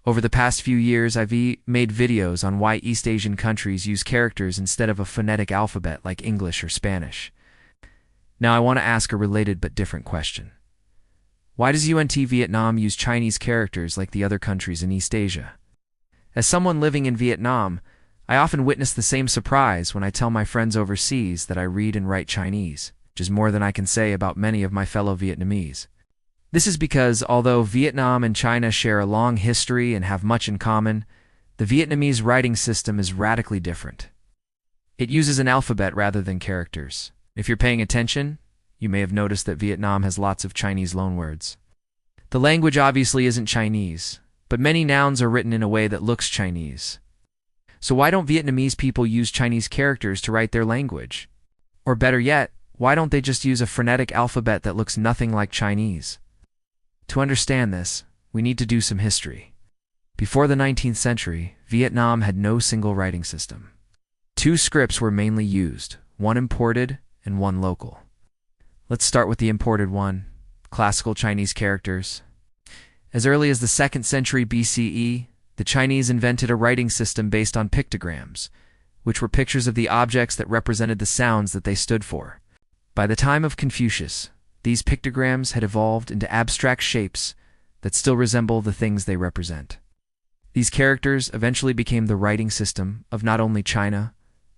Over the past few years, I've made videos on why East Asian countries use characters instead of a phonetic alphabet like English or Spanish. Now I want to ask a related but different question. Why does Vietnam use Chinese characters like the other countries in East Asia? As someone living in Vietnam, I often witness the same surprise when I tell my friends overseas that I read and write Chinese, which is more than I can say about many of my fellow Vietnamese. This is because although Vietnam and China share a long history and have much in common, the Vietnamese writing system is radically different. It uses an alphabet rather than characters. If you're paying attention, you may have noticed that Vietnam has lots of Chinese loanwords. The language obviously isn't Chinese, but many nouns are written in a way that looks Chinese. So why don't Vietnamese people use Chinese characters to write their language? Or better yet, why don't they just use a phonetic alphabet that looks nothing like Chinese? To understand this, we need to do some history. Before the 19th century, Vietnam had no single writing system. Two scripts were mainly used, one imported and one local. Let's start with the imported one, classical Chinese characters. As early as the 2nd century BCE, the Chinese invented a writing system based on pictograms, which were pictures of the objects that represented the sounds that they stood for. By the time of Confucius, these pictograms had evolved into abstract shapes that still resemble the things they represent. These characters eventually became the writing system of not only China,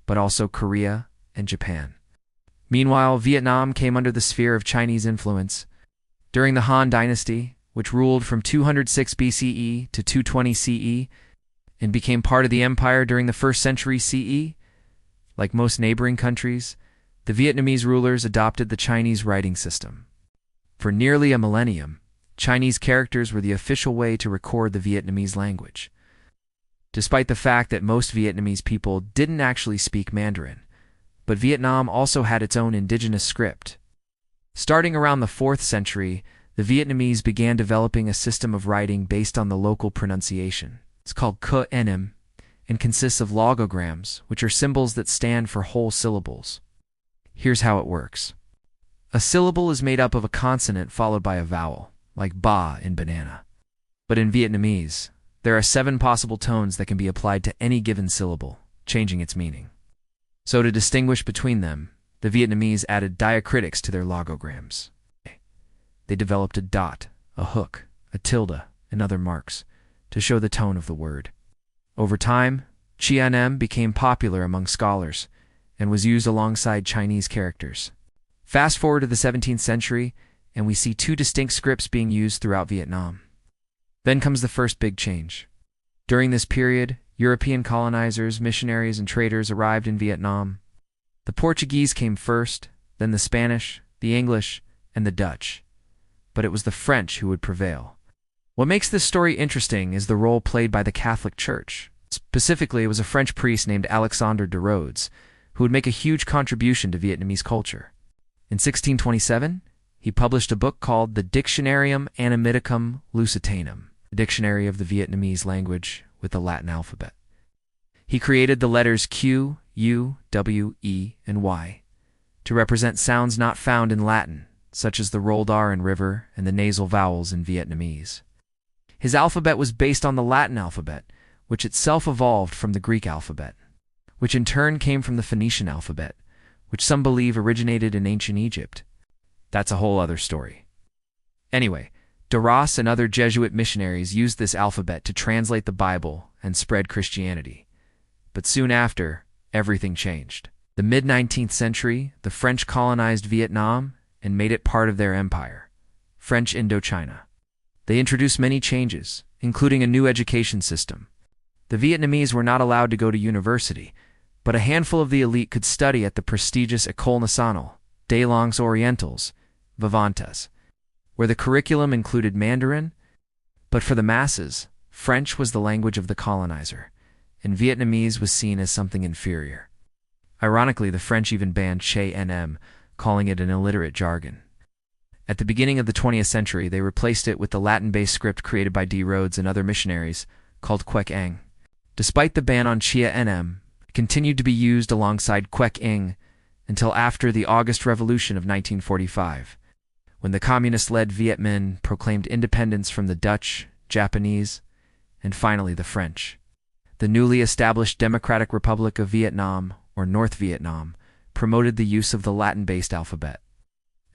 but also Korea and Japan. Meanwhile, Vietnam came under the sphere of Chinese influence. During the Han Dynasty, which ruled from 206 BCE to 220 CE, and became part of the empire during the 1st century CE, like most neighboring countries, the Vietnamese rulers adopted the Chinese writing system. For nearly a millennium, Chinese characters were the official way to record the Vietnamese language. Despite the fact that most Vietnamese people didn't actually speak Mandarin, but Vietnam also had its own indigenous script. Starting around the 4th century, the Vietnamese began developing a system of writing based on the local pronunciation. It's called Cu Enim and consists of logograms, which are symbols that stand for whole syllables. Here's how it works. A syllable is made up of a consonant followed by a vowel, like ba in banana. But in Vietnamese, there are 7 possible tones that can be applied to any given syllable, changing its meaning. So to distinguish between them, the Vietnamese added diacritics to their logograms. They developed a dot, a hook, a tilde, and other marks to show the tone of the word. Over time, Chi Nem became popular among scholars and was used alongside Chinese characters. Fast forward to the 17th century, and we see 2 distinct scripts being used throughout Vietnam. Then comes the first big change. During this period, European colonizers, missionaries, and traders arrived in Vietnam. The Portuguese came first, then the Spanish, the English, and the Dutch. But it was the French who would prevail. What makes this story interesting is the role played by the Catholic Church. Specifically, it was a French priest named Alexandre de Rhodes, who would make a huge contribution to Vietnamese culture. In 1627, he published a book called the Dictionarium Analyticum Lusitanum, the dictionary of the Vietnamese language with the Latin alphabet. He created the letters Q, U, W, E, and Y to represent sounds not found in Latin, such as the rolled R in river and the nasal vowels in Vietnamese. His alphabet was based on the Latin alphabet, which itself evolved from the Greek alphabet, which in turn came from the Phoenician alphabet, which some believe originated in ancient Egypt. That's a whole other story. Anyway, de Ros and other Jesuit missionaries used this alphabet to translate the Bible and spread Christianity. But soon after, everything changed. The mid-19th century, the French colonized Vietnam and made it part of their empire, French Indochina. They introduced many changes, including a new education system. The Vietnamese were not allowed to go to university, but a handful of the elite could study at the prestigious École Nationale des Langues Orientales, Vivantes, where the curriculum included Mandarin, but for the masses, French was the language of the colonizer, and Vietnamese was seen as something inferior. Ironically, the French even banned Che Nem, calling it an illiterate jargon. At the beginning of the 20th century, they replaced it with the Latin-based script created by D. Rhodes and other missionaries, called Quech Eng. Despite the ban on Chia Nem, it continued to be used alongside Quech Eng until after the August Revolution of 1945, when the communist-led Viet Minh proclaimed independence from the Dutch, Japanese, and finally the French. The newly established Democratic Republic of Vietnam, or North Vietnam, promoted the use of the Latin-based alphabet.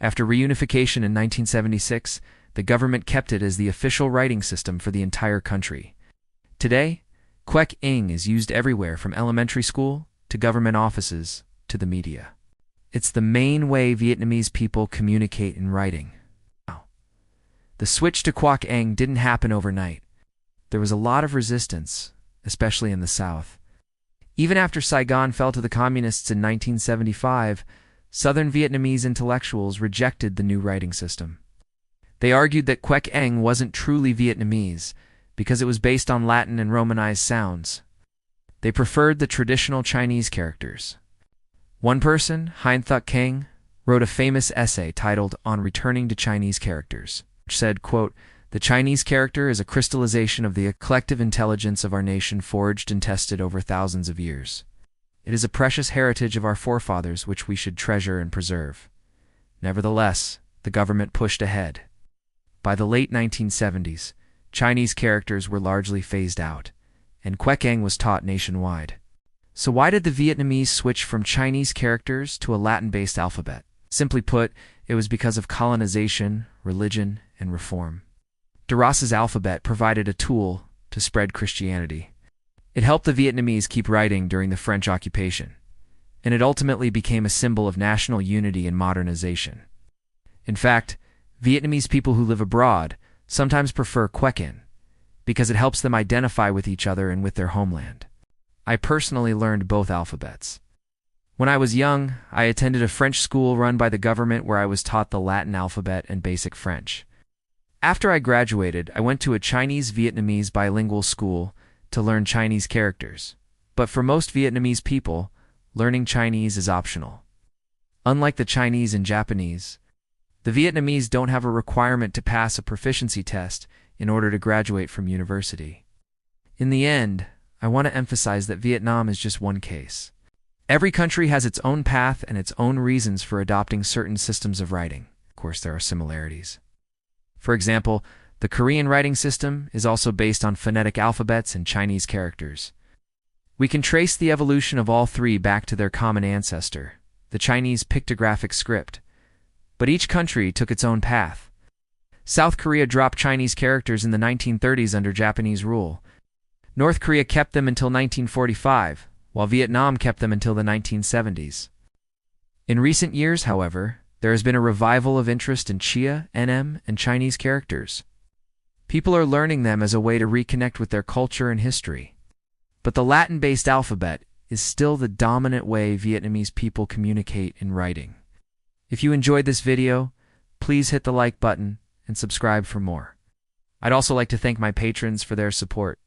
After reunification in 1976, the government kept it as the official writing system for the entire country. Today, Quoc Eng is used everywhere from elementary school to government offices to the media. It's the main way Vietnamese people communicate in writing. The switch to Quoc Eng didn't happen overnight. There was a lot of resistance, especially in the South. Even after Saigon fell to the Communists in 1975, Southern Vietnamese intellectuals rejected the new writing system. They argued that Quoc Eng wasn't truly Vietnamese because it was based on Latin and Romanized sounds. They preferred the traditional Chinese characters. One person, Hein Thuc Khang, wrote a famous essay titled On Returning to Chinese Characters, which said, quote, "The Chinese character is a crystallization of the collective intelligence of our nation forged and tested over thousands of years. It is a precious heritage of our forefathers which we should treasure and preserve." Nevertheless, the government pushed ahead. By the late 1970s, Chinese characters were largely phased out, and Quoc Eng was taught nationwide. So why did the Vietnamese switch from Chinese characters to a Latin-based alphabet? Simply put, it was because of colonization, religion, and reform. De Ross's alphabet provided a tool to spread Christianity. It helped the Vietnamese keep writing during the French occupation, and it ultimately became a symbol of national unity and modernization. In fact, Vietnamese people who live abroad sometimes prefer Quoc Eng because it helps them identify with each other and with their homeland. I personally learned both alphabets. When I was young, I attended a French school run by the government where I was taught the Latin alphabet and basic French. After I graduated, I went to a Chinese-Vietnamese bilingual school to learn Chinese characters. But for most Vietnamese people, learning Chinese is optional. Unlike the Chinese and Japanese, the Vietnamese don't have a requirement to pass a proficiency test in order to graduate from university. In the end, I want to emphasize that Vietnam is just one case. Every country has its own path and its own reasons for adopting certain systems of writing. Of course, there are similarities. For example, the Korean writing system is also based on phonetic alphabets and Chinese characters. We can trace the evolution of all three back to their common ancestor, the Chinese pictographic script. But each country took its own path. South Korea dropped Chinese characters in the 1930s under Japanese rule. North Korea kept them until 1945, while Vietnam kept them until the 1970s. In recent years, however, there has been a revival of interest in Chia, NM, and Chinese characters. People are learning them as a way to reconnect with their culture and history. But the Latin-based alphabet is still the dominant way Vietnamese people communicate in writing. If you enjoyed this video, please hit the like button and subscribe for more. I'd also like to thank my patrons for their support.